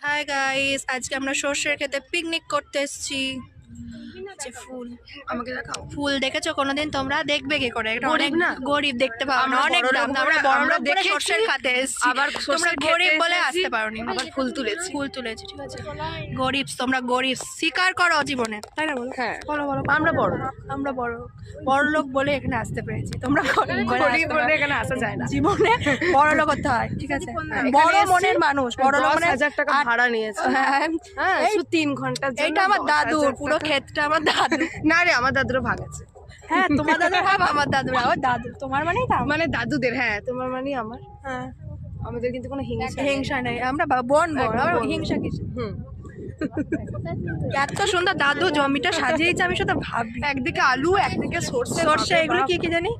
Hi guys, আজকে আমরা সর্ষের ক্ষেতে পিকনিক করতে এসেছি। যে ফুল আমাকে দেখাও। ফুল দেখেছো কোনোদিন তোমরা? দেখবে কি করে? এটা গরিব অনেক না? গরিব দেখতে পাবো না, আমরা অনেক বড়লোক দাম। বলে আমরা বড় আমরা লোক বলে দেখেছি, সর্ষের খাতে এসেছি, আবার তোমরা সর্ষের খেতে গরিব বলে এসেছি, আসতে পারোনি। আবার ফুল তুলেছি। ফুল তুলেছি, ঠিক আছে। গরিব, তোমরা গরিব স্বীকার করো জীবনে, তাই না? বলো, হ্যাঁ, বলো বলো। আমরা বড়। আমরা বড় লোক বলে এখানে আসতে পেরেছি, তোমরা গরিব বলে গরিব আসতে বলে পারো। এখানে আসা যায় না। জীবনে বড় লোক হতে হয়, ঠিক আছে। এখানে বড় এসেছি, মনের মানুষ, বড় লোক মানে 10,000 টাকা ভাড়া নিয়েছে। হ্যাঁ, হ্যাঁ, এই- শুধু 3 ঘন্টার জন্য। এইটা আমার 10,000 দাদুর, পুরো টাকা। ক্ষেতটা আমার দাদু। না রে, আমার দাদুরও ভাগ আছে। হ্যাঁ, তোমার দাদুর ভাব আমার দাদুর, আমার দাদু তোমার মানেই দাম। মানে দাদুদের, হ্যাঁ, তোমার মানে আমার। হ্যাঁ, আমাদের কিন্তু কোনো হিংসা নেই। হিংসা নেই, আমরা বোন একদম আমরা বোন। হিংসা কিছু। হুম। এত সুন্দর দাদু জমিটা সাজিয়েছে, আমি শুধু ভাবি। একদিকে আলু, একদিকে সর্ষে। সর্ষে, এগুলো কি কি জানি?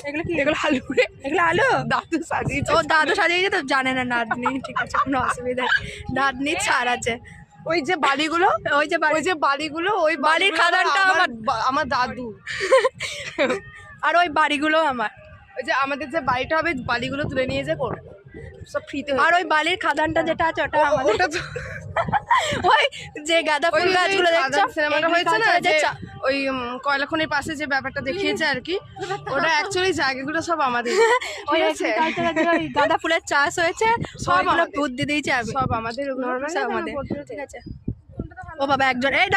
এগুলো কি? এগুলো আলু রে, এগুলো আলু। দাদু সাজিয়েছে। ও দাদু সাজিয়েছে তো জানে না নাতনি, ঠিক আছে, কোনো অসুবিধা নেই। নাতনি ছাড় আছে। ওই যে বাড়িগুলো, ওই যে ওই যে বাড়িগুলো, ওই বাড়ির খাদানটা আমার দাদু। আর ওই বাড়িগুলো আমার। ওই যে আমাদের যে বাড়িটা হবে, বাড়িগুলো তুলে নিয়ে যে করবে সব ফ্রিতে। আর ওই বালির খাদানটা যেটা আছে ওটা আমাদের। ওটা তো ওই যে গাঁদা ফুল গাছগুলো দেখছো, সিনেমাটা হয়েছে না, agriculture যে যে ওই কয়লা খনির পাশে যে ব্যাপারটা দেখিয়েছে আর কি, ওটা অ্যাকচুয়ালি জায়গাগুলো সব আমাদের। ওই ঠিক আছে, agriculture এ যে ওই গাঁদা ফুলের চাষ হয়েছে, সব সবগুলো আমাদের। বুদ্ধি দিয়েছি আমি, সব আমাদের, ওগুলো সব আমাদের, ঠিক আছে। ও বাবা, একজন এই